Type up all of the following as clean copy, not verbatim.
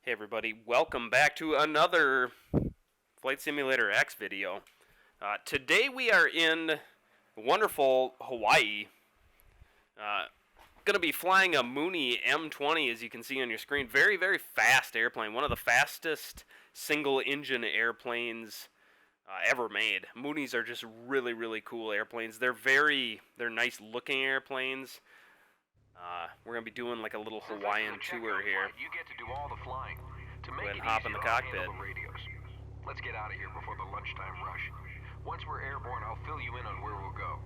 Hey everybody, welcome back to another Flight Simulator X video. Today we are in wonderful Hawaii. Going to be flying a Mooney M20, as you can see on your screen. Very, very fast airplane. One of the fastest single-engine airplanes ever made. Moonies are just really, really cool airplanes. They're nice-looking airplanes. We're going to be doing like a little Hawaiian tour here. You get to do all the flying. To make Go ahead and hop in the cockpit. Let's get out of here before the lunchtime rush. Once we're airborne, I'll fill you in on where we'll go.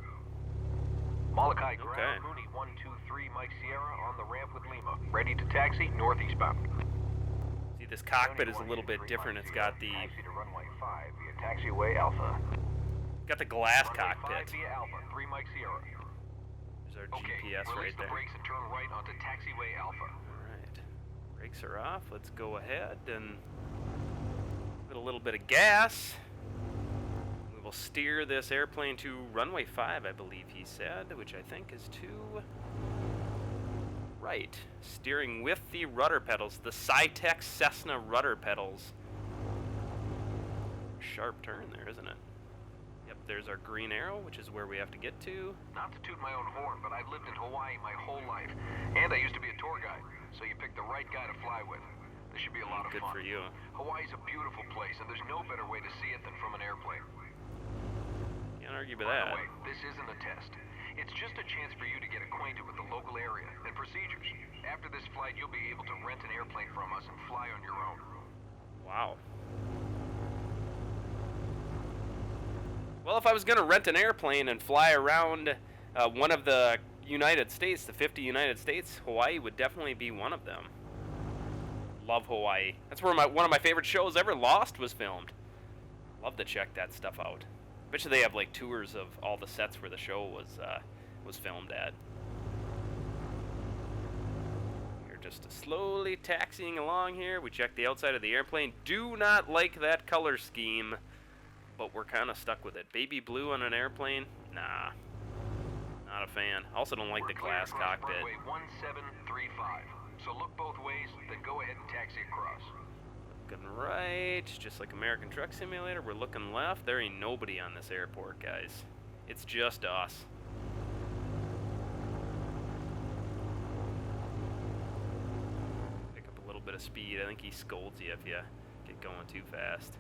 Molokai ground, Mooney 123 Mike Sierra on the ramp with Lima. Ready to taxi northeastbound. See, this cockpit is a little bit different. It's got the taxi to runway 5 via taxiway Alpha. Got the glass Runway cockpit. 5 via Alpha, 3 Mike Sierra. There's our Okay, GPS release right the there. brakes and turn right onto taxiway Alpha. Alright. Brakes are off. Let's go ahead and put a little bit of gas. We will steer this airplane to runway 5, I believe he said, which I think is to right. Steering with the rudder pedals, the Cytex Cessna rudder pedals. Sharp turn there, isn't it? Yep, there's our green arrow, which is where we have to get to. Not to toot my own horn, but I've lived in Hawaii my whole life. And I used to be a tour guide, so you picked the right guy to fly with. This should be a lot of Good fun. for you. Hawaii's a beautiful place, and there's no better way to see it than from an airplane. Can't argue with By that. the way, this isn't a test. It's just a chance for you to get acquainted with the local area and procedures. After this flight, you'll be able to rent an airplane from us and fly on your own. Wow. Well, if I was going to rent an airplane and fly around one of the United States, the 50 United States, Hawaii would definitely be one of them. Love Hawaii. That's where one of my favorite shows ever, Lost, was filmed. Love to check that stuff out. Bet you they have like tours of all the sets where the show was filmed at. We're just slowly taxiing along here. We check the outside of the airplane. Do not like that color scheme, but we're kind of stuck with it. Baby blue on an airplane? Nah. Not a fan. Also don't like the glass cockpit. Runway 1735. So look both ways, then go ahead and taxi across. Looking right, just like American Truck Simulator. We're looking left. There ain't nobody on this airport, guys. It's just us. Pick up a little bit of speed. I think he scolds you if you get going too fast.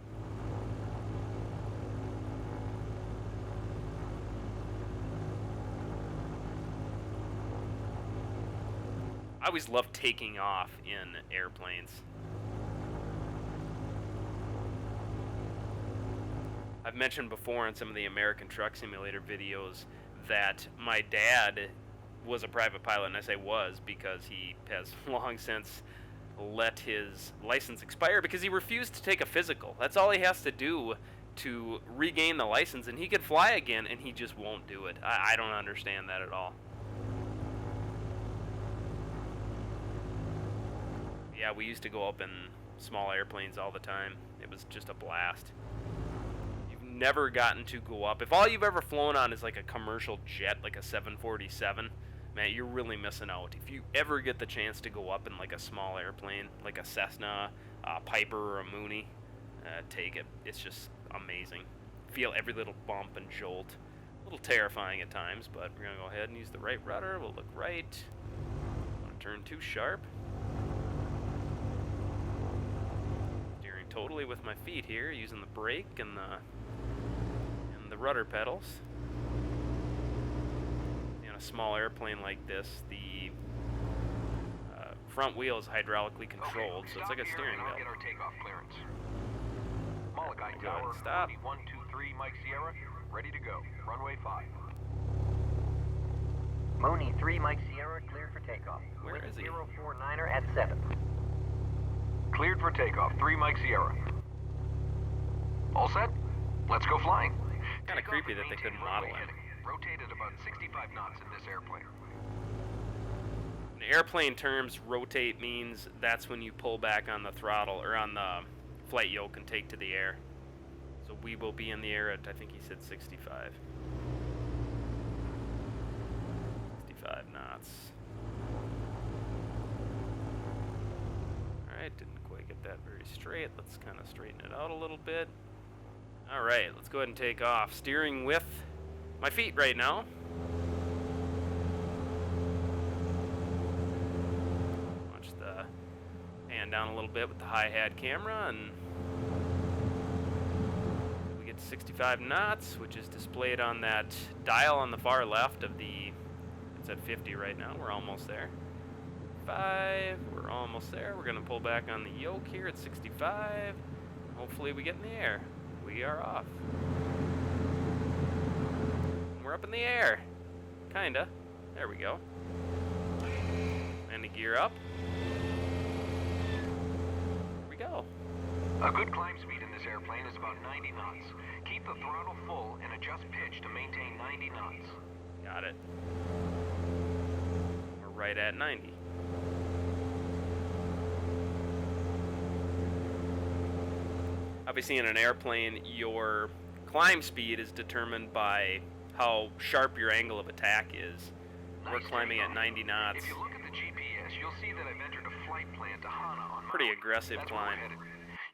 I always love taking off in airplanes. I've mentioned before in some of the American Truck Simulator videos that my dad was a private pilot, and I say was because he has long since let his license expire because he refused to take a physical. That's all he has to do to regain the license, and he could fly again, and he just won't do it. I don't understand that at all. Yeah, we used to go up in small airplanes all the time. It was just a blast. You've never gotten to go up. If all you've ever flown on is like a commercial jet, like a 747, man, you're really missing out. If you ever get the chance to go up in like a small airplane, like a Cessna, a Piper, or a Mooney, take it. It's just amazing. Feel every little bump and jolt. A little terrifying at times, but we're going to go ahead and use the right rudder. We'll look right. Don't want to turn too sharp. Totally with my feet here, using the brake and the rudder pedals. In a small airplane like this, the front wheel is hydraulically controlled, so it's like a steering wheel. I'll get our takeoff clearance. Molokai Go ahead Tower, and stop. 123 Mike Sierra, ready to go. Runway 5. Mooney 3 Mike Sierra, cleared for takeoff. Where is he? 049er at 7. Cleared for takeoff, 3 Mike Sierra. All set? Let's go flying. Kind of creepy that they couldn't model him. Rotate at about 65 knots in this airplane. In airplane terms, rotate means that's when you pull back on the throttle or on the flight yoke and take to the air. So we will be in the air at, I think he said 65. 65 knots. Alright, didn't quite get Keep that very straight. Let's kind of straighten it out a little bit. Alright, let's go ahead and take off. Steering with my feet right now. Watch the pan down a little bit with the hi-hat camera, and we get 65 knots, which is displayed on that dial on the far left of the, it's at 50 right now. We're almost there. 5, we're almost there. We're going to pull back on the yoke here at 65. Hopefully we get in the air. We are off. We're up in the air. Kinda. There we go. And the gear up. Here we go. A good climb speed in this airplane is about 90 knots. Keep the throttle full and adjust pitch to maintain 90 knots. Got it. We're right at 90. Obviously, in an airplane, your climb speed is determined by how sharp your angle of attack is. We're climbing at 90 knots. If you look at the GPS, you'll see that I've entered a flight plan to Hana on Pretty Maui. aggressive That's where climb. we're headed.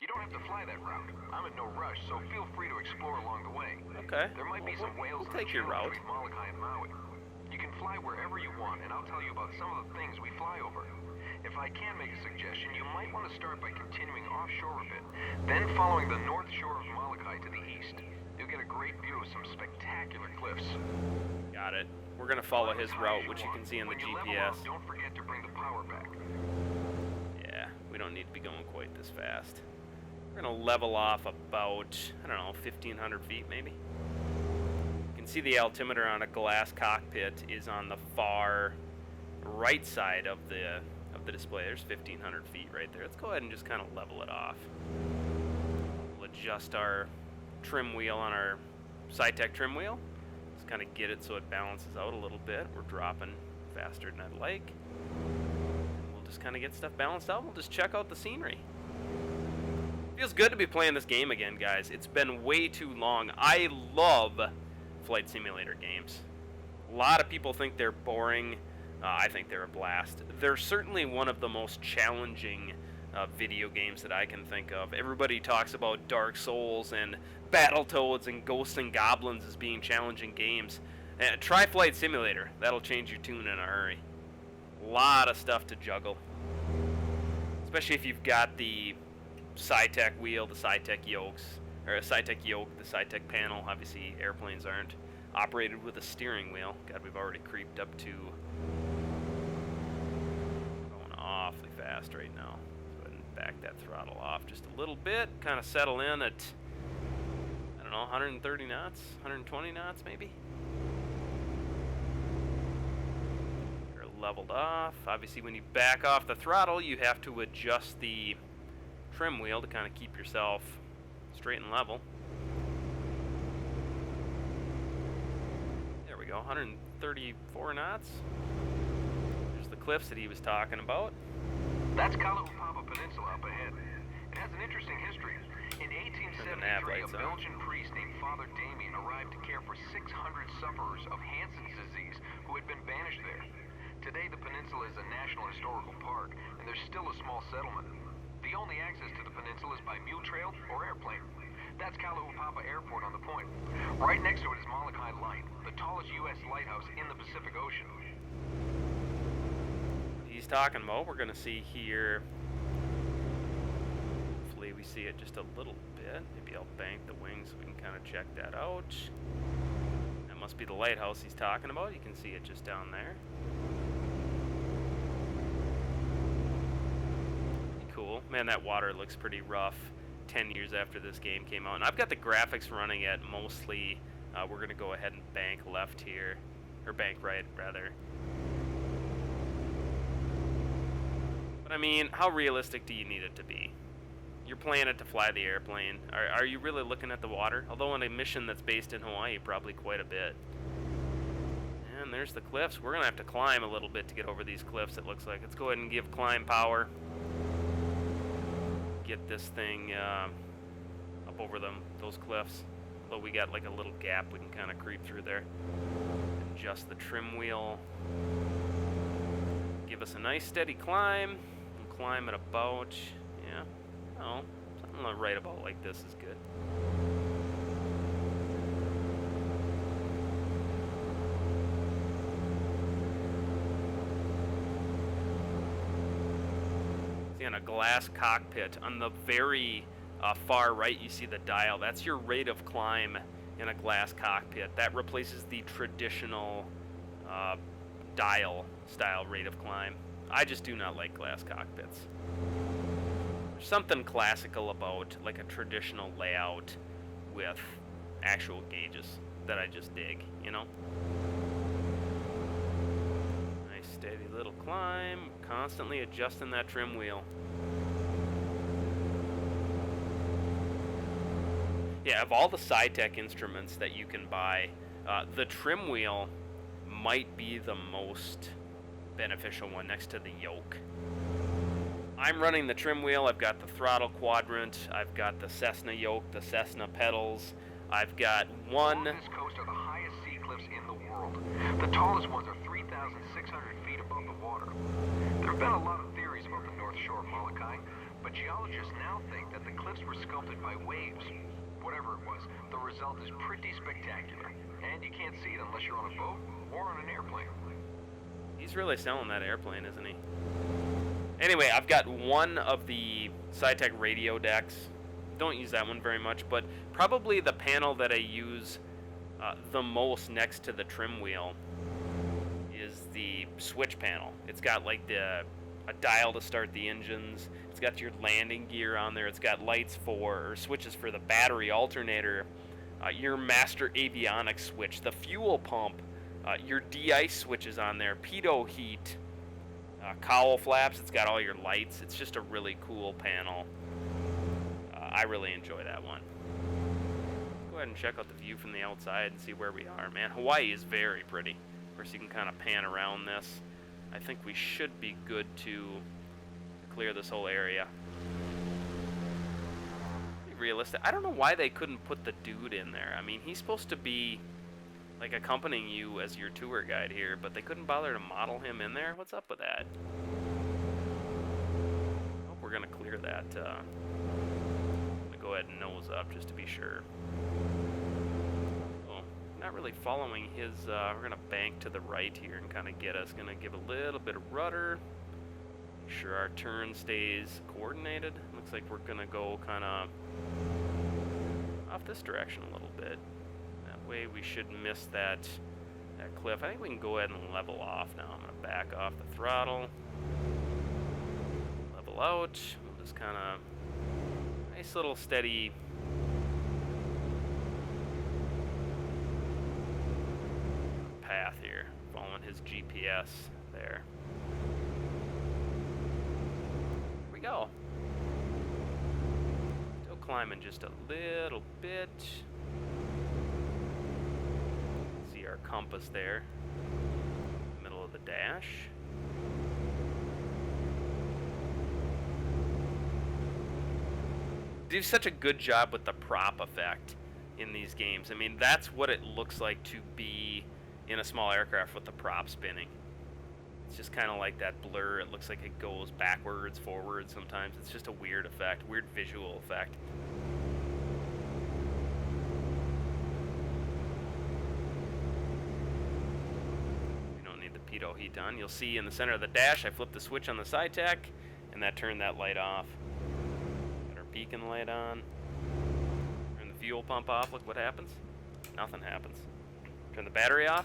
You don't have to fly that route. I'm in no rush, so feel free to explore along the way. Okay. There might be some whales We'll in the take your channel route. between Molokai and Maui. You can fly wherever you want, and I'll tell you about some of the things we fly over. If I can make a suggestion, you might want to start by continuing offshore a bit, then following the north shore of Molokai to the east. You'll get a great view of some spectacular cliffs. Got it. We're going to follow his route, which you can see in the When you level GPS. off, don't forget to bring the power back. Yeah, we don't need to be going quite this fast. We're going to level off about, I don't know, 1,500 feet maybe. You can see the altimeter on a glass cockpit is on the far right side of the display. There's 1,500 feet right there. Let's go ahead and just kind of level it off. We'll adjust our trim wheel on our SciTech trim wheel. Just kind of get it so it balances out a little bit. We're dropping faster than I'd like. And we'll just kind of get stuff balanced out. We'll just check out the scenery. Feels good to be playing this game again, guys. It's been way too long. I love flight simulator games. A lot of people think they're boring. I think they're a blast. They're certainly one of the most challenging video games that I can think of. Everybody talks about Dark Souls and Battletoads and Ghosts and Goblins as being challenging games. Try Flight Simulator. That'll change your tune in a hurry. A lot of stuff to juggle. Especially if you've got the SciTech wheel, the SciTech yokes, or a SciTech yoke, the SciTech panel. Obviously, airplanes aren't operated with a steering wheel. God, we've already creeped up to going awfully fast right now. Go ahead and back that throttle off just a little bit. Kind of settle in at, I don't know, 130 knots, 120 knots maybe. You're leveled off. Obviously, when you back off the throttle, you have to adjust the trim wheel to kind of keep yourself straight and level. There we go, 134 knots. There's the cliffs that he was talking about. That's Kalaupapa Peninsula up ahead. It has an interesting history. In 1873, a Belgian priest named Father Damien arrived to care for 600 sufferers of Hansen's disease who had been banished there. Today, the peninsula is a national historical park, and there's still a small settlement. The only access to the peninsula is by mule trail or airplane. That's Kalaupapa Airport on the point. Right next to it is Molokai Light, the tallest U.S. lighthouse in the Pacific Ocean. He's talking about, we're going to see here. Hopefully we see it just a little bit. Maybe I'll bank the wings so we can kind of check that out. That must be the lighthouse he's talking about. You can see it just down there. Cool. Man, that water looks pretty rough 10 years after this game came out. And I've got the graphics running at mostly, we're going to go ahead and bank left here, or bank right, rather. But I mean, how realistic do you need it to be? You're playing it to fly the airplane. Are you really looking at the water? Although on a mission that's based in Hawaii, probably quite a bit. And there's the cliffs. We're going to have to climb a little bit to get over these cliffs, it looks like. Let's go ahead and give climb power. Get this thing up over those cliffs. Although we got like a little gap we can kind of creep through there. Adjust the trim wheel. Give us a nice steady climb. We'll climb at about, yeah, Oh, something right about like this is good. See, on a glass cockpit, on the very far right, you see the dial. That's your rate of climb in a glass cockpit. That replaces the traditional dial style rate of climb. I just do not like glass cockpits. There's something classical about like a traditional layout with actual gauges that I just dig, you know? Nice steady little climb, constantly adjusting that trim wheel. Yeah, of all the SciTech instruments that you can buy, the trim wheel might be the most beneficial one next to the yoke. I'm running the trim wheel. I've got the throttle quadrant. I've got the Cessna yoke, the Cessna pedals. I've got one. Along this coast are the highest sea cliffs in the world. The tallest ones are 3,600 feet above the water. There have been a lot of theories about the North Shore of Molokai, but geologists now think that the cliffs were sculpted by waves. Whatever it was, the result is pretty spectacular. And you can't see it unless you're on a boat or on an airplane. He's really selling that airplane, isn't he? Anyway, I've got one of the SciTech radio decks. Don't use that one very much, but probably the panel that I use the most next to the trim wheel is the switch panel. It's got like a dial to start the engines. It's got your landing gear on there. It's got lights or switches for the battery alternator, your master avionics switch, the fuel pump, your de-ice switches on there, pitot heat, cowl flaps. It's got all your lights. It's just a really cool panel. I really enjoy that one. Go ahead and check out the view from the outside and see where we are. Man, Hawaii is very pretty. Of course, you can kind of pan around this. I think we should be good to clear this whole area. Be realistic. I don't know why they couldn't put the dude in there. I mean, he's supposed to be like accompanying you as your tour guide here, but they couldn't bother to model him in there. What's up with that? Hope we're gonna clear that. I'm gonna go ahead and nose up just to be sure. Oh, not really following his. We're gonna bank to the right here and kind of get us. Gonna give a little bit of rudder. Make sure our turn stays coordinated. Looks like we're gonna go kind of off this direction a little bit. Way we should miss that cliff. I think we can go ahead and level off now. I'm going to back off the throttle. Level out. We'll just kind of nice little steady path here. Following his GPS there. Here we go. Still climbing just a little bit. Our compass there, middle of the dash. Do such a good job with the prop effect in these games. I mean, that's what it looks like to be in a small aircraft with the prop spinning. It's just kind of like that blur. It looks like it goes backwards, forwards sometimes. It's just a weird effect, weird visual effect. Pitot heat on. You'll see in the center of the dash, I flipped the switch on the SciTech, and that turned that light off. Got our beacon light on. Turn the fuel pump off. Look what happens. Nothing happens. Turn the battery off.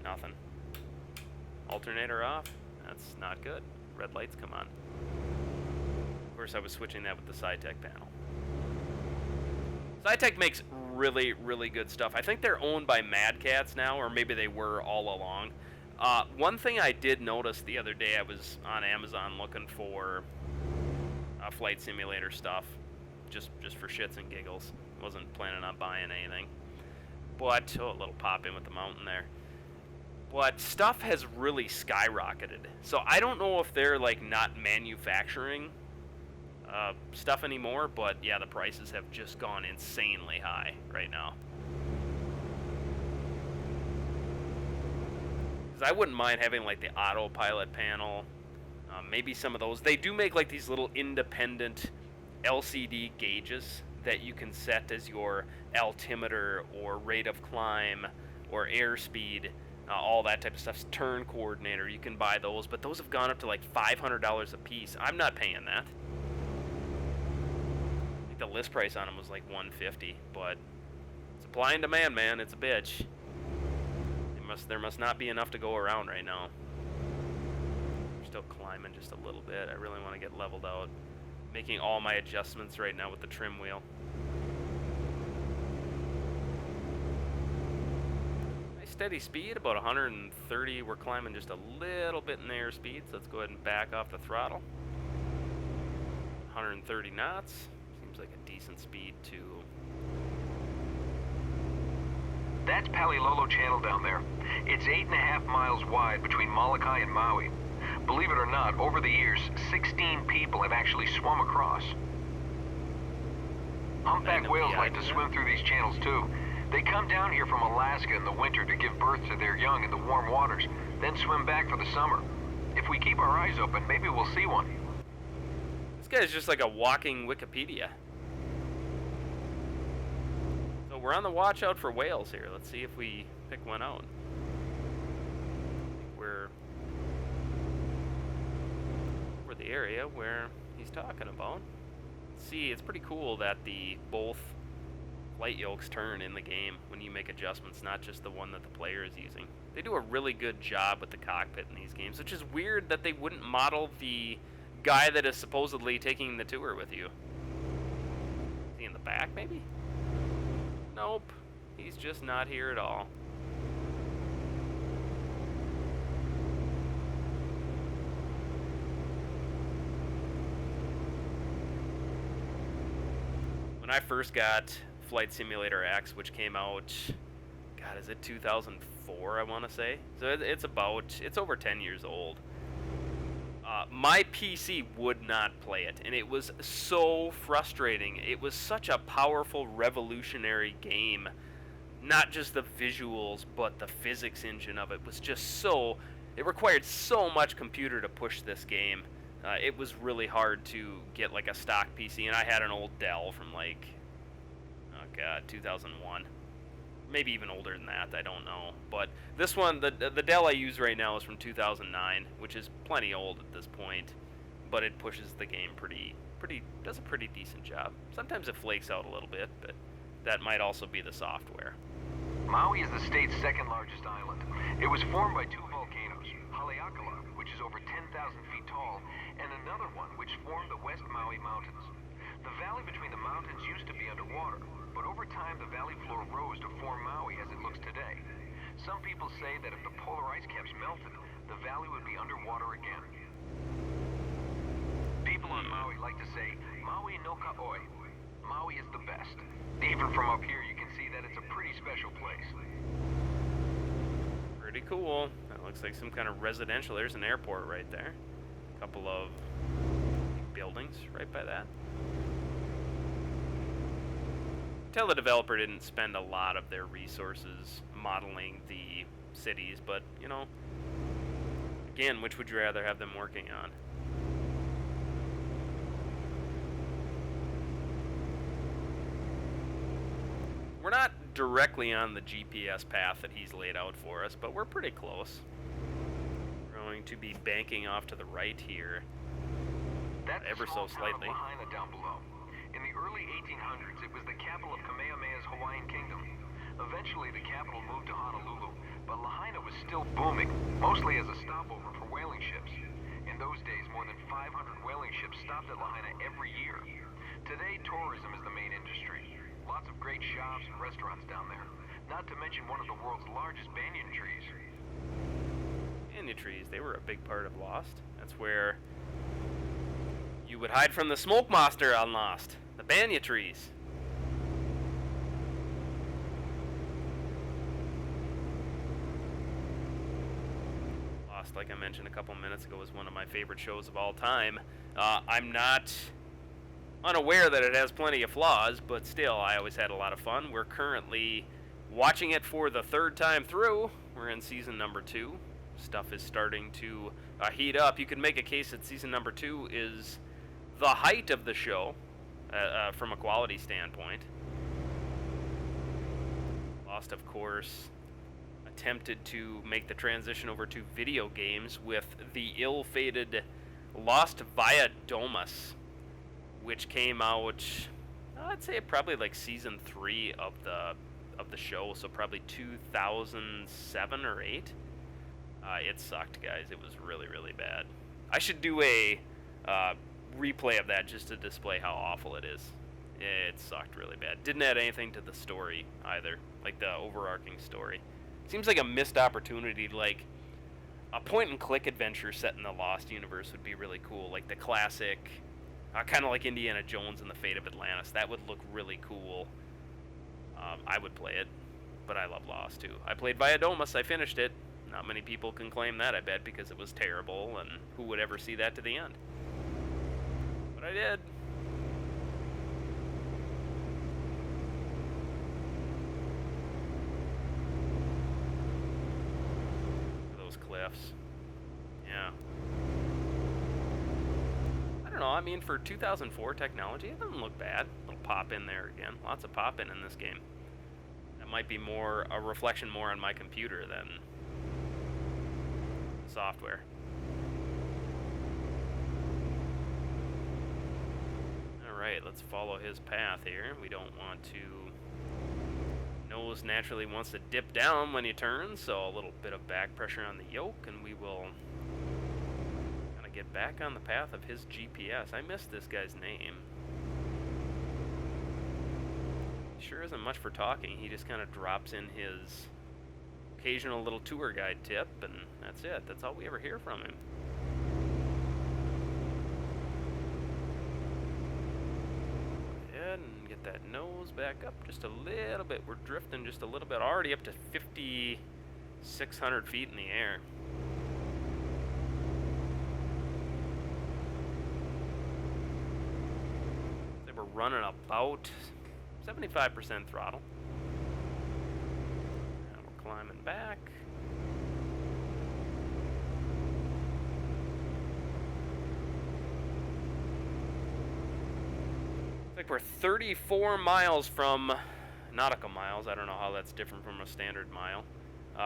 Nothing. Alternator off. That's not good. Red lights come on. Of course, I was switching that with the SciTech panel. SciTech makes really, really good stuff. I think they're owned by Mad Catz now, or maybe they were all along. One thing I did notice the other day, I was on Amazon looking for flight simulator stuff, just for shits and giggles. Wasn't planning on buying anything. But, oh, a little pop in with the mountain there. But stuff has really skyrocketed. So I don't know if they're like not manufacturing stuff anymore, but yeah, the prices have just gone insanely high right now. I wouldn't mind having like the autopilot panel, maybe some of those. They do make like these little independent LCD gauges that you can set as your altimeter or rate of climb or airspeed, all that type of stuff. Turn coordinator, you can buy those, but those have gone up to like $500 a piece. I'm not paying that. I think the list price on them was like $150, but supply and demand, man, it's a bitch. There must not be enough to go around right now. We're still climbing just a little bit. I really want to get leveled out. Making all my adjustments right now with the trim wheel. Nice steady speed, about 130. We're climbing just a little bit in airspeed, so let's go ahead and back off the throttle. 130 knots. Seems like a decent speed too. That's Palilolo Channel down there. It's 8.5 miles wide between Molokai and Maui. Believe it or not, over the years, 16 people have actually swum across. Humpback whales like to swim through these channels too. They come down here from Alaska in the winter to give birth to their young in the warm waters, then swim back for the summer. If we keep our eyes open, maybe we'll see one. This guy's just like a walking Wikipedia. So we're on the watch out for whales here. Let's see if we pick one out. We're the area where he's talking about. See, it's pretty cool that the both flight yokes turn in the game when you make adjustments, not just the one that the player is using. They do a really good job with the cockpit in these games, which is weird that they wouldn't model the guy that is supposedly taking the tour with you. Is he in the back, maybe? Nope, he's just not here at all. When I first got Flight Simulator X, which came out, God, is it 2004, I want to say? So it's over 10 years old. My PC would not play it, and it was so frustrating. It was such a powerful, revolutionary game. Not just the visuals, but the physics engine of it was just so... It required so much computer to push this game. It was really hard to get like a stock PC, and I had an old Dell from like, oh god, 2001. Maybe even older than that, I don't know. But this one, the Dell I use right now is from 2009, which is plenty old at this point, but it pushes the game does a pretty decent job. Sometimes it flakes out a little bit, but that might also be the software. Maui is the state's second largest island. It was formed by two volcanoes, Haleakala, which is over 10,000 feet tall, and another one which formed the West Maui Mountains. The valley between the mountains used to be underwater, but over time the valley floor rose to form Maui as it looks today. Some people say that if the polar ice caps melted, the valley would be underwater again. People on Maui like to say, Maui no ka'oi. Maui is the best. Even from up here you can see that it's a pretty special place. Pretty cool. That looks like some kind of residential. There's an airport right there. A couple of buildings right by that. Tell the developer didn't spend a lot of their resources modeling the cities, but, you know, again, which would you rather have them working on? We're not directly on the GPS path that he's laid out for us, but we're pretty close. We're going to be banking off to the right here, ever so slightly. Lahaina down below. In the early 1800s, it was the capital of Kamehameha's Hawaiian Kingdom. Eventually, the capital moved to Honolulu, but Lahaina was still booming, mostly as a stopover for whaling ships. In those days, more than 500 whaling ships stopped at Lahaina every year. Today, tourism is the main industry. Lots of great shops and restaurants down there, not to mention one of the world's largest banyan trees. Banyan trees, they were a big part of Lost. That's where you would hide from the smoke monster on Lost. The banyan trees. Lost, like I mentioned a couple minutes ago, is one of my favorite shows of all time. I'm not unaware that it has plenty of flaws, but still, I always had a lot of fun. We're currently watching it for the third time through. We're in season number 2. Stuff is starting to heat up. You can make a case that season number 2 is the height of the show, from a quality standpoint. Lost, of course, attempted to make the transition over to video games with the ill-fated Lost Via Domus, which came out, I'd say probably like season 3 of the show, so probably 2007 or 8. It sucked, guys. It was really, really bad. I should do a replay of that just to display how awful it is. It sucked really bad. Didn't add anything to the story either, like the overarching story. Seems like a missed opportunity. Like a point-and-click adventure set in the Lost universe would be really cool, like the classic, kind of like Indiana Jones and the Fate of Atlantis. That would look really cool. I would play it, but I love Lost too. I played Via Domus. I finished it. Not many people can claim that, I bet, because it was terrible, and who would ever see that to the end? But I did. Those cliffs. Yeah. I don't know, I mean, for 2004 technology, it doesn't look bad. A little pop in there again. Lots of pop in this game. That might be more a reflection more on my computer than software. Alright, let's follow his path here. We don't want to... Nose naturally wants to dip down when he turns, so a little bit of back pressure on the yoke, and we will kind of get back on the path of his GPS. I missed this guy's name. He sure isn't much for talking. He just kind of drops in his occasional little tour guide tip, and that's it. That's all we ever hear from him. Go ahead and get that nose back up just a little bit. We're drifting just a little bit, already up to 5,600 feet in the air. So we're running about 75% throttle. Climbing back. Looks like we're 34 miles from nautical miles. I don't know how that's different from a standard mile.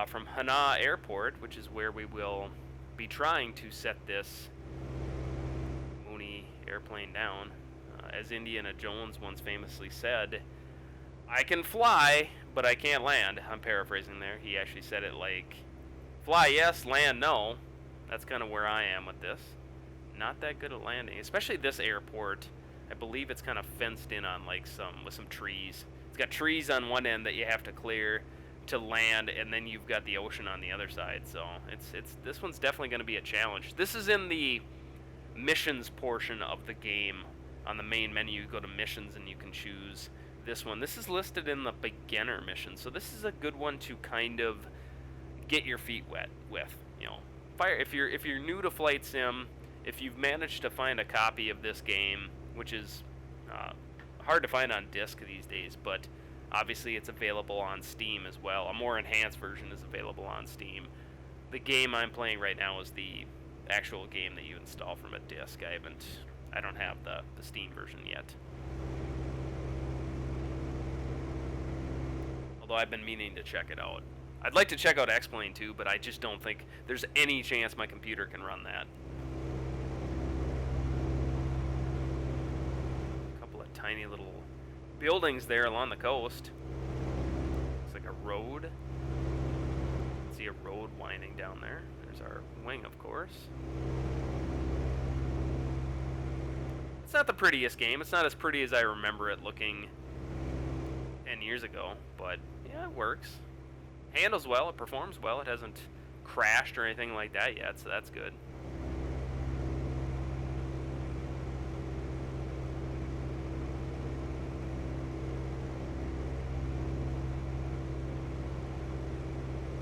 From Hana Airport, which is where we will be trying to set this Mooney airplane down. As Indiana Jones once famously said, I can fly, but I can't land. I'm paraphrasing there. He actually said it like, fly yes, land no. That's kind of where I am with this. Not that good at landing, especially this airport. I believe it's kind of fenced in on like with some trees. It's got trees on one end that you have to clear to land, and then you've got the ocean on the other side. So this one's definitely going to be a challenge. This is in the missions portion of the game. On the main menu, you go to missions and you can choose this one. This is listed in the beginner mission, so this is a good one to kind of get your feet wet with. You know, if you're new to flight sim, if you've managed to find a copy of this game, which is hard to find on disc these days, but obviously it's available on Steam as well. A more enhanced version is available on Steam. The game I'm playing right now is the actual game that you install from a disc. I don't have the Steam version yet. Although I've been meaning to check it out. I'd like to check out X-Plane too, but I just don't think there's any chance my computer can run that. A couple of tiny little buildings there along the coast. Looks like a road. See a road winding down there. There's our wing, of course. It's not the prettiest game. It's not as pretty as I remember it looking 10 years ago, but yeah, it works. Handles well, it performs well, it hasn't crashed or anything like that yet, so that's good.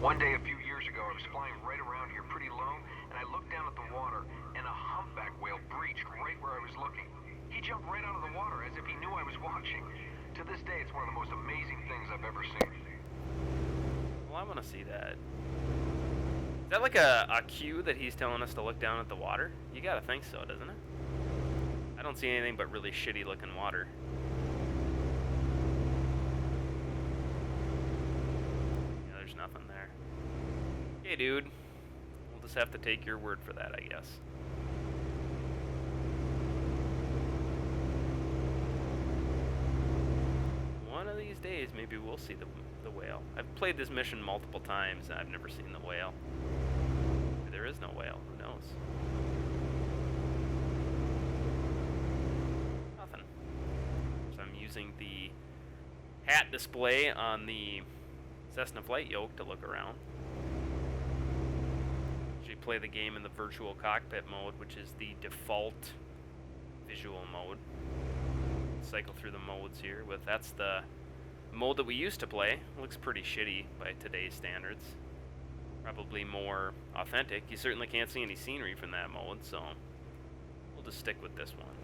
One day a few years ago, I was flying right around here pretty low, and I looked down at the water, and a humpback whale breached right where I was looking. He jumped right out of the water as if he knew I was watching. To this day, it's one of the most amazing things I've ever seen. Well, I want to see that. Is that like a cue that he's telling us to look down at the water? You gotta think so, doesn't it? I don't see anything but really shitty looking water. Yeah, there's nothing there. Okay, dude. We'll just have to take your word for that, I guess. One of these days, maybe we'll see the whale. I've played this mission multiple times, and I've never seen the whale. Maybe there is no whale. Who knows? Nothing. So I'm using the hat display on the Cessna flight yoke to look around. Usually play the game in the virtual cockpit mode, which is the default visual mode. Cycle through the modes here. That's the mode that we used to play. Looks pretty shitty by today's standards. Probably more authentic. You certainly can't see any scenery from that mode, so we'll just stick with this one.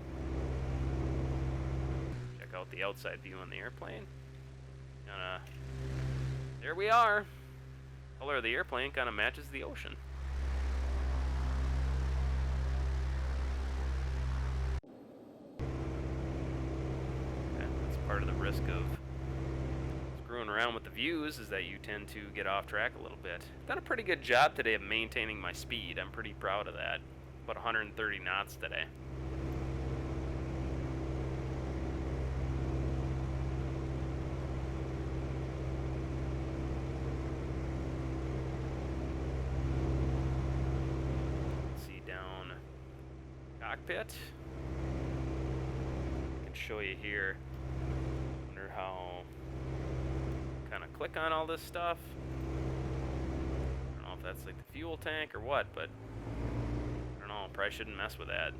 Check out the outside view on the airplane. There we are. Color of the airplane kind of matches the ocean. Part of the risk of screwing around with the views is that you tend to get off track a little bit. Done a pretty good job today of maintaining my speed. I'm pretty proud of that. About 130 knots today. Let's see down cockpit. I can show you here. How kind of click on all this stuff. I don't know if that's like the fuel tank or what, but I don't know, probably shouldn't mess with that.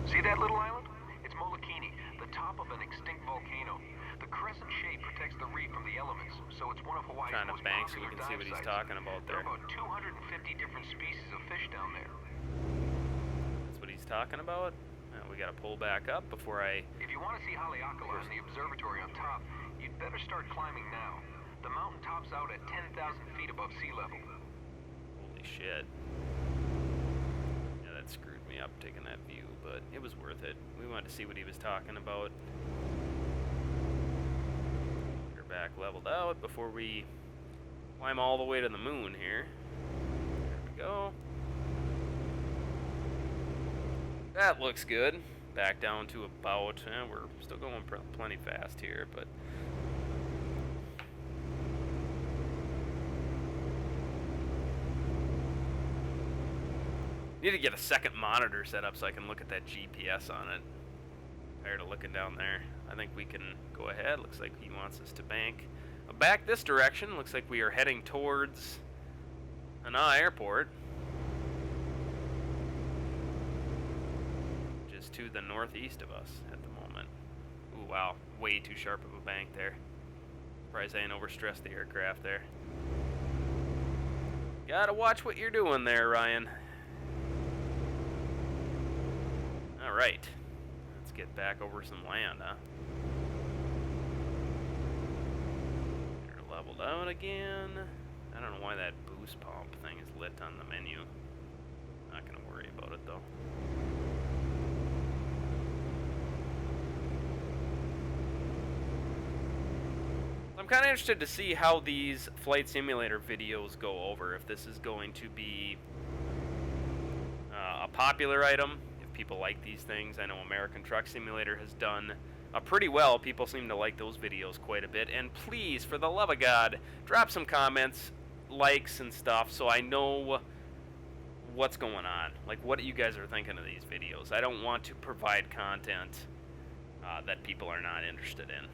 See that little island? It's Molokini, the top of an extinct volcano. The crescent shape protects the reef from the elements, so it's one of Hawaii's Trying to most bank so we popular can see what dive he's sites. talking about There there. are about 250 different species of fish down there. That's what he's talking about. We gotta pull back up before I... If you want to see Haleakala and the observatory on top, you'd better start climbing now. The mountain tops out at 10,000 feet above sea level. Holy shit. Yeah, that screwed me up taking that view, but it was worth it. We wanted to see what he was talking about. Get her back leveled out before we climb all the way to the moon here. There we go. That looks good. Back down to about, we're still going plenty fast here, but need to get a second monitor set up so I can look at that GPS on it. Tired of looking down there. I think we can go ahead. Looks like he wants us to bank. Back this direction. Looks like we are heading towards Hana Airport, to the northeast of us at the moment. Ooh, wow. Way too sharp of a bank there. Surprised I ain't overstressed the aircraft there. Gotta watch what you're doing there, Ryan. Alright. Let's get back over some land, huh? Get her leveled out again. I don't know why that boost pump thing is lit on the menu. Not gonna worry about it, though. I'm kind of interested to see how these flight simulator videos go over, if this is going to be a popular item, if people like these things. I know American Truck Simulator has done pretty well. People seem to like those videos quite a bit. And please, for the love of God, drop some comments, likes and stuff, so I know what's going on. Like, what you guys are thinking of these videos. I don't want to provide content that people are not interested in.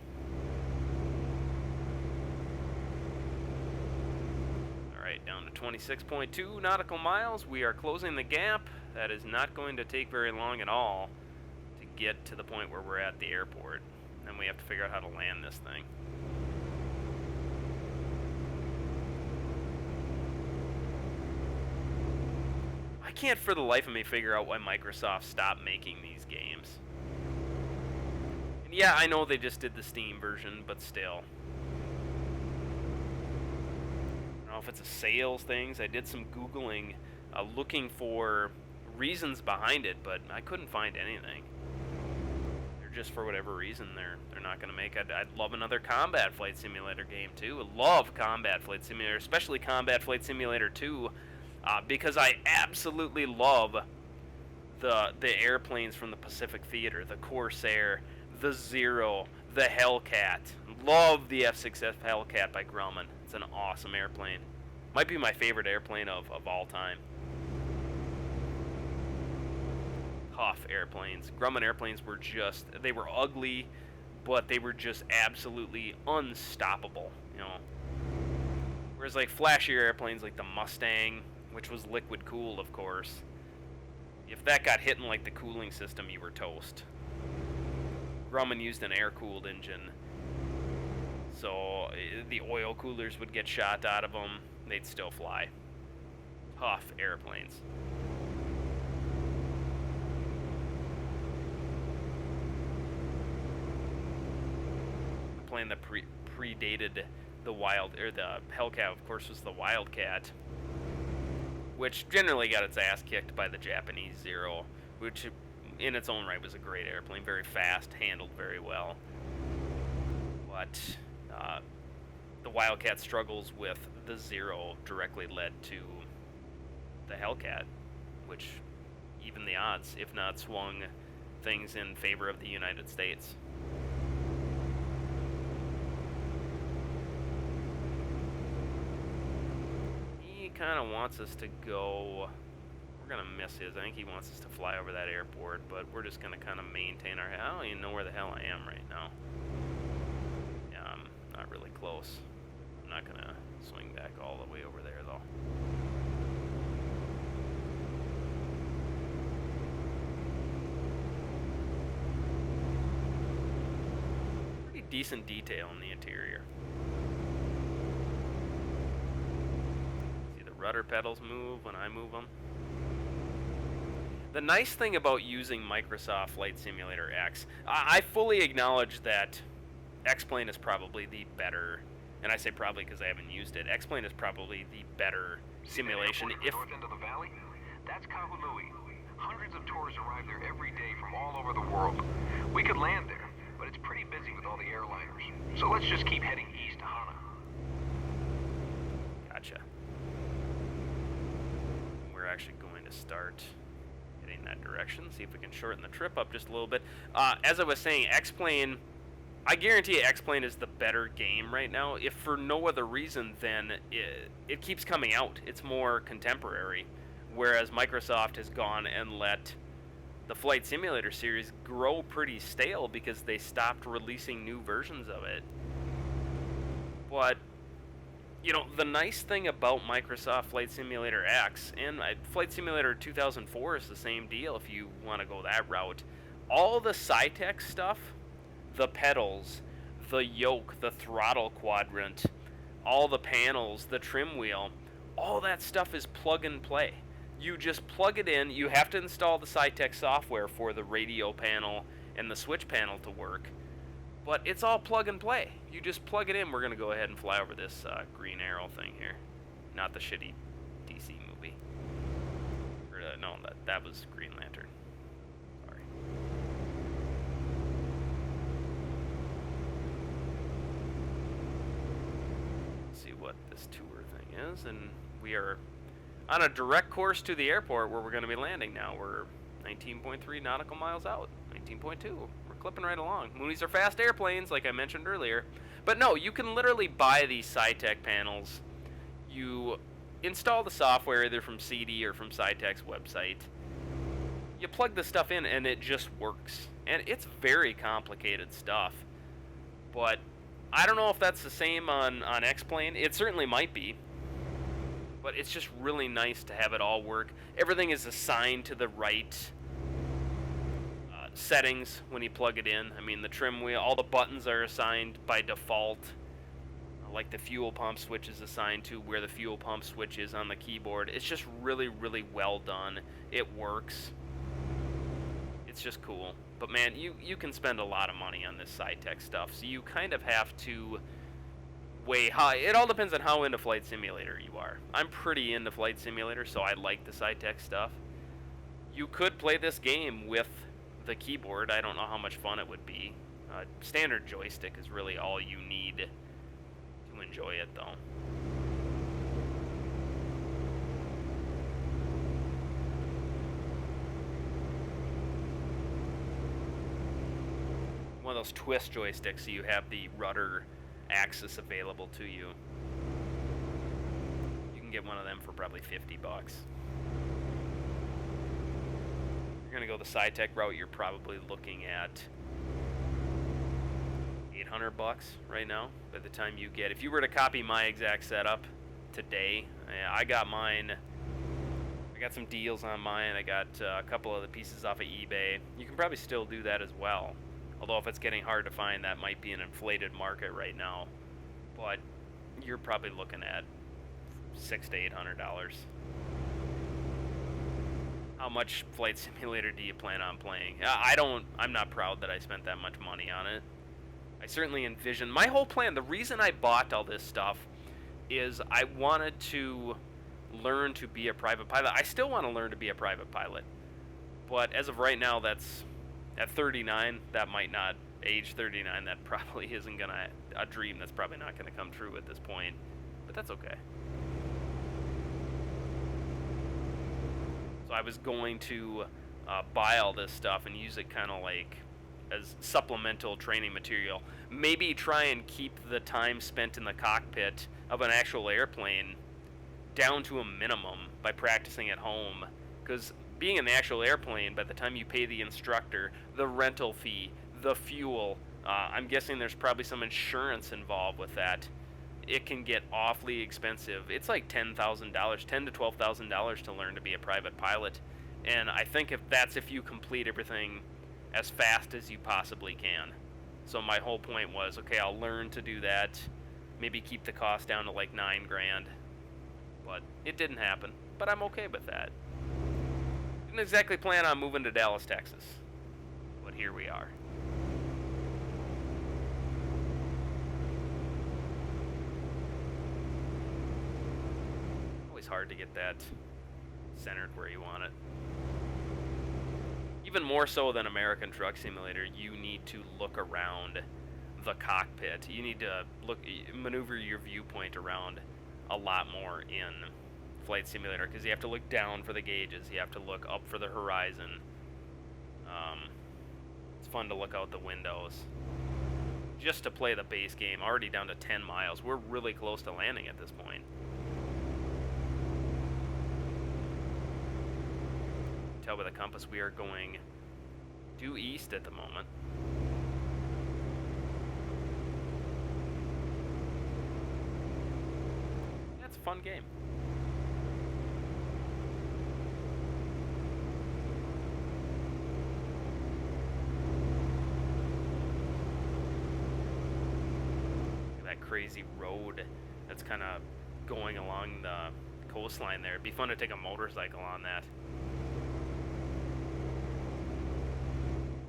Down to 26.2 nautical miles. We are closing the gap. That is not going to take very long at all to get to the point where we're at the airport. Then we have to figure out how to land this thing. I can't for the life of me figure out why Microsoft stopped making these games. And yeah, I know they just did the Steam version, but still. I don't know if it's a sales thing. I did some Googling looking for reasons behind it, but I couldn't find anything. They're just, for whatever reason, they're not going to make it. I'd love another Combat Flight Simulator game, too. I love Combat Flight Simulator, especially Combat Flight Simulator 2, because I absolutely love the airplanes from the Pacific Theater, the Corsair, the Zero, the Hellcat. Love the F6F Hellcat by Grumman. It's an awesome airplane. Might be my favorite airplane of all time. Tough airplanes. Grumman airplanes were just, they were ugly, but they were just absolutely unstoppable, you know. Whereas like flashier airplanes like the Mustang, which was liquid cooled, of course, if that got hit in like the cooling system, you were toast. Grumman used an air-cooled engine, so the oil coolers would get shot out of them. They'd still fly. Tough airplanes. The plane that predated the Hellcat, of course, was the Wildcat, which generally got its ass kicked by the Japanese Zero, which in its own right was a great airplane, very fast, handled very well. But the Wildcat struggles with the Zero directly led to the Hellcat, which even the odds, if not swung things in favor of the United States. He kind of wants us to go. We're going to miss his. I think he wants us to fly over that airport, but we're just going to kind of maintain our... I don't even know where the hell I am right now. Yeah, I'm not really close. I'm not going to swing back all the way over there, though. Pretty decent detail in the interior. See the rudder pedals move when I move them. The nice thing about using Microsoft Flight Simulator X, I fully acknowledge that X-Plane is probably the better, and I say probably because I haven't used it, X-Plane is probably the better simulation. If north end of the valley, that's Kahului. Hundreds of tourists arrive there every day from all over the world. We could land there, but it's pretty busy with all the airliners. So let's just keep heading east to Hana. Gotcha. We're actually going to start heading that direction, see if we can shorten the trip up just a little bit. As I was saying, X-Plane, I guarantee you X-Plane is the better game right now, if for no other reason than it keeps coming out. It's more contemporary, whereas Microsoft has gone and let the Flight Simulator series grow pretty stale because they stopped releasing new versions of it. But, you know, the nice thing about Microsoft Flight Simulator X, and Flight Simulator 2004 is the same deal if you want to go that route, all the SciTech stuff, the pedals, the yoke, the throttle quadrant, all the panels, the trim wheel, all that stuff is plug and play. You just plug it in. You have to install the SciTech software for the radio panel and the switch panel to work, but it's all plug and play. You just plug it in. We're going to go ahead and fly over this Green Arrow thing here, not the shitty DC movie. Or, no, that was Green Lantern. Sorry. Let's see what this tour thing is, and we are on a direct course to the airport where we're going to be landing now. We're 19.3 nautical miles out. 19.2. We're clipping right along. Moonies are fast airplanes, like I mentioned earlier. But no, you can literally buy these SciTech panels. You install the software either from CD or from SciTech's website. You plug the stuff in and it just works. And it's very complicated stuff. But I don't know if that's the same on X-Plane. It certainly might be. But it's just really nice to have it all work. Everything is assigned to the right settings when you plug it in. I mean, the trim wheel, all the buttons are assigned by default. Like the fuel pump switch is assigned to where the fuel pump switch is on the keyboard. It's just really, really well done. It works. It's just cool. But man, you can spend a lot of money on this SciTech stuff, so you kind of have to weigh how. It all depends on how into Flight Simulator you are. I'm pretty into Flight Simulator, so I like the SciTech stuff. You could play this game with the keyboard. I don't know how much fun it would be. Standard joystick is really all you need to enjoy it, though. One of those twist joysticks, so you have the rudder axis available to you. You can get one of them for probably $50. You're gonna go the SciTech route, you're probably looking at $800 right now. By the time you get, if you were to copy my exact setup today, I got mine. I got some deals on mine. I got a couple of the pieces off of eBay. You can probably still do that as well. Although if it's getting hard to find, that might be an inflated market right now. But you're probably looking at $600 to $800. How much Flight Simulator do you plan on playing? I'm not proud that I spent that much money on it. I certainly envision, my whole plan, the reason I bought all this stuff is I wanted to learn to be a private pilot. I still want to learn to be a private pilot. But as of right now, that's at 39, that might not, age 39, that probably isn't gonna, a dream that's probably not gonna come true at this point. But that's okay. So I was going to buy all this stuff and use it kind of like as supplemental training material. Maybe try and keep the time spent in the cockpit of an actual airplane down to a minimum by practicing at home. Because being in the actual airplane, by the time you pay the instructor, the rental fee, the fuel, I'm guessing there's probably some insurance involved with that. It can get awfully expensive. It's like $10,000, $10,000 to $12,000 to learn to be a private pilot. And I think if you complete everything as fast as you possibly can. So my whole point was, okay, I'll learn to do that. Maybe keep the cost down to like $9,000. But it didn't happen. But I'm okay with that. Didn't exactly plan on moving to Dallas, Texas. But here we are. Always hard to get that centered where you want it. Even more so than American Truck Simulator, you need to look around the cockpit. You need to maneuver your viewpoint around a lot more in Flight Simulator, because you have to look down for the gauges, you have to look up for the horizon. It's fun to look out the windows. Just to play the base game, already down to 10 miles. We're really close to landing at this point. Tell by the compass we are going due east at the moment. Yeah, it's a fun game. That crazy road that's kind of going along the coastline there. It'd be fun to take a motorcycle on that.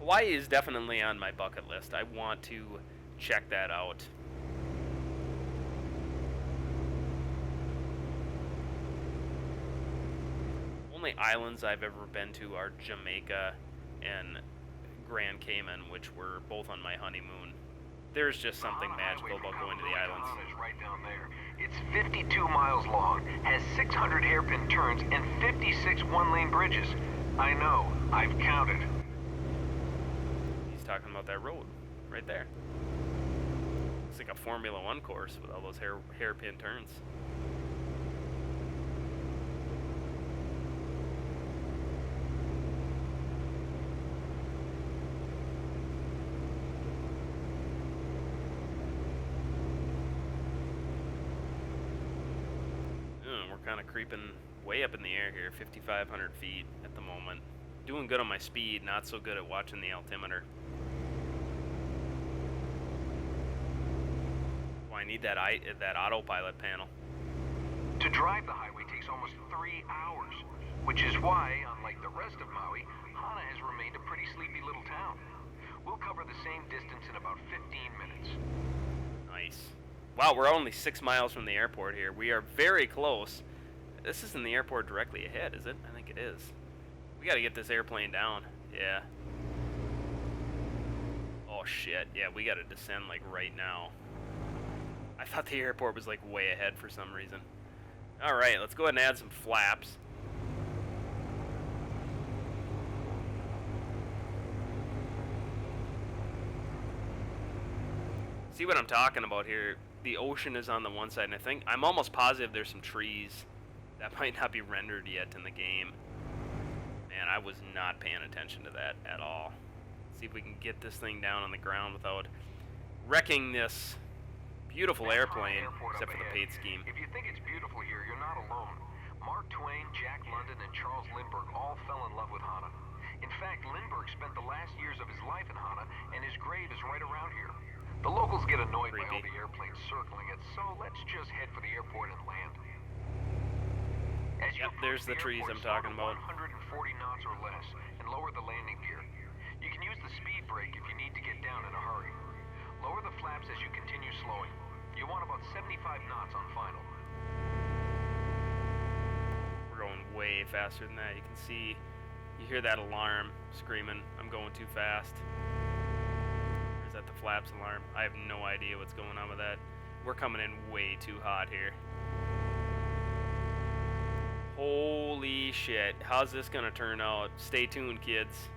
Hawaii is definitely on my bucket list. I want to check that out. Only islands I've ever been to are Jamaica and Grand Cayman, which were both on my honeymoon. There's just something magical about going to the islands. Right down there. It's 52 miles long, has 600 hairpin turns, and 56 one-lane bridges. I know, I've counted. Talking about that road right there. It's like a Formula One course with all those hairpin turns. We're kind of creeping way up in the air here, 5,500 feet at the moment. Doing good on my speed, not so good at watching the altimeter. I need that autopilot panel. To drive the highway takes almost 3 hours, which is why, unlike the rest of Maui, Hana has remained a pretty sleepy little town. We'll cover the same distance in about 15 minutes. Nice. Wow, we're only 6 miles from the airport here. We are very close. This isn't the airport directly ahead, is it? I think it is. We gotta get this airplane down. Yeah. Oh shit. Yeah, we gotta descend like right now. I thought the airport was like way ahead for some reason. Alright, let's go ahead and add some flaps. See what I'm talking about here? The ocean is on the one side, and I'm almost positive there's some trees that might not be rendered yet in the game. Man, I was not paying attention to that at all. See if we can get this thing down on the ground without wrecking this beautiful airplane, except for the paint scheme. If you think it's beautiful here, you're not alone. Mark Twain, Jack London, and Charles Lindbergh all fell in love with Hana. In fact, Lindbergh spent the last years of his life in Hana, and his grave is right around here. The locals get annoyed by all the airplanes circling it, so let's just head for the airport and land. As you there's the trees I'm talking about. 140 knots or less, and lower the landing gear. You can use the speed brake if you need to get down in a hurry. Lower the flaps as you continue slowing. You want about 75 knots on final. We're going way faster than that. You can see, you hear that alarm screaming, I'm going too fast. Or is that the flaps alarm? I have no idea what's going on with that. We're coming in way too hot here. Holy shit. How's this gonna turn out? Stay tuned, kids.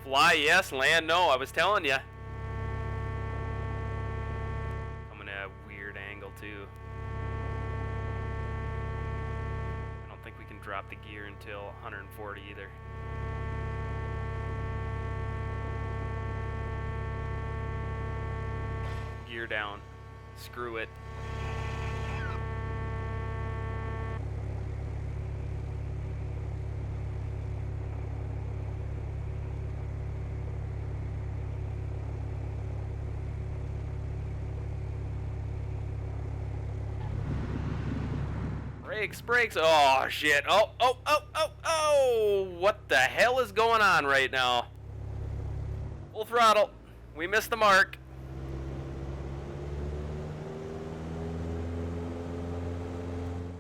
Fly, yes. Land, no. I was telling ya. Coming at a weird angle, too. I don't think we can drop the gear until 140 either. Gear down. Screw it. Brakes. Oh, shit. Oh. What the hell is going on right now? Full throttle. We missed the mark.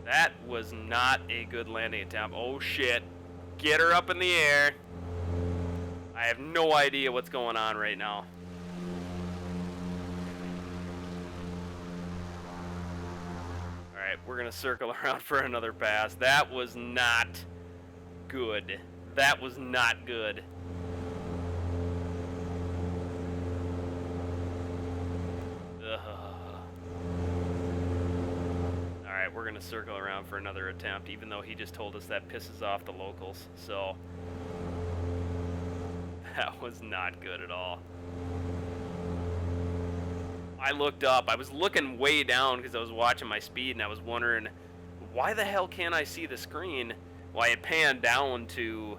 That was not a good landing attempt. Oh, shit. Get her up in the air. I have no idea what's going on right now. Alright, we're going to circle around for another pass. That was not good. That was not good. Alright, we're going to circle around for another attempt, even though he just told us that pisses off the locals. So, that was not good at all. I looked up. I was looking way down because I was watching my speed, and I was wondering, why the hell can't I see the screen? Well, I had panned down to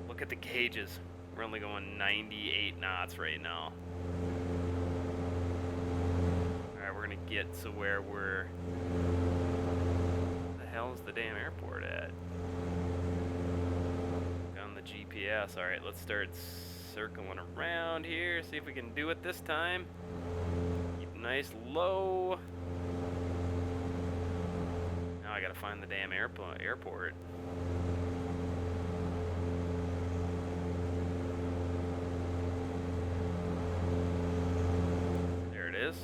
look at the gauges. We're only going 98 knots right now. Alright, we're going to get to where we're... Where the hell's the damn airport at? GPS. Alright, let's start circling around here, see if we can do it this time. Keep nice low. Now I gotta find the damn airport. There it is.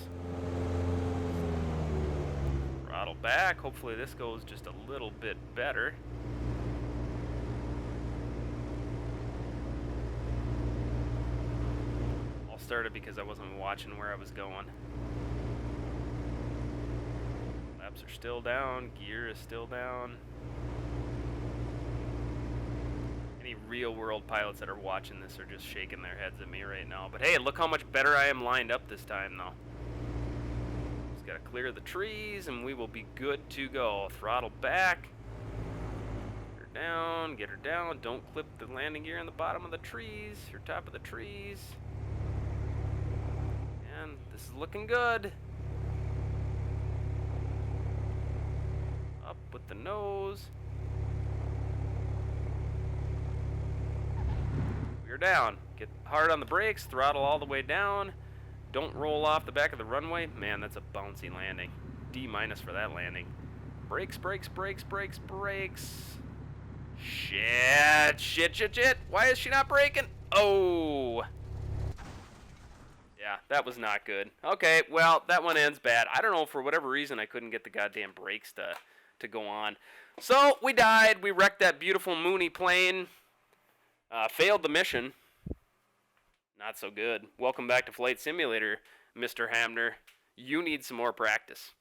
Throttle back. Hopefully this goes just a little bit better. Started because I wasn't watching where I was going. Flaps are still down, gear is still down. Any real world pilots that are watching this are just shaking their heads at me right now. But hey, look how much better I am lined up this time though. Just gotta clear the trees and we will be good to go. Throttle back. Get her down. Don't clip the landing gear in the bottom of the trees or top of the trees. This is looking good. Up with the nose. We're down. Get hard on the brakes, throttle all the way down. Don't roll off the back of the runway. Man, that's a bouncy landing. D- for that landing. Brakes, brakes, brakes, brakes, brakes. Shit, shit, shit, shit. Why is she not braking? Oh. Yeah, that was not good. Okay, well, that one ends bad. I don't know, for whatever reason, I couldn't get the goddamn brakes to go on. So, we died. We wrecked that beautiful Mooney plane. Failed the mission. Not so good. Welcome back to Flight Simulator, Mr. Hamner. You need some more practice.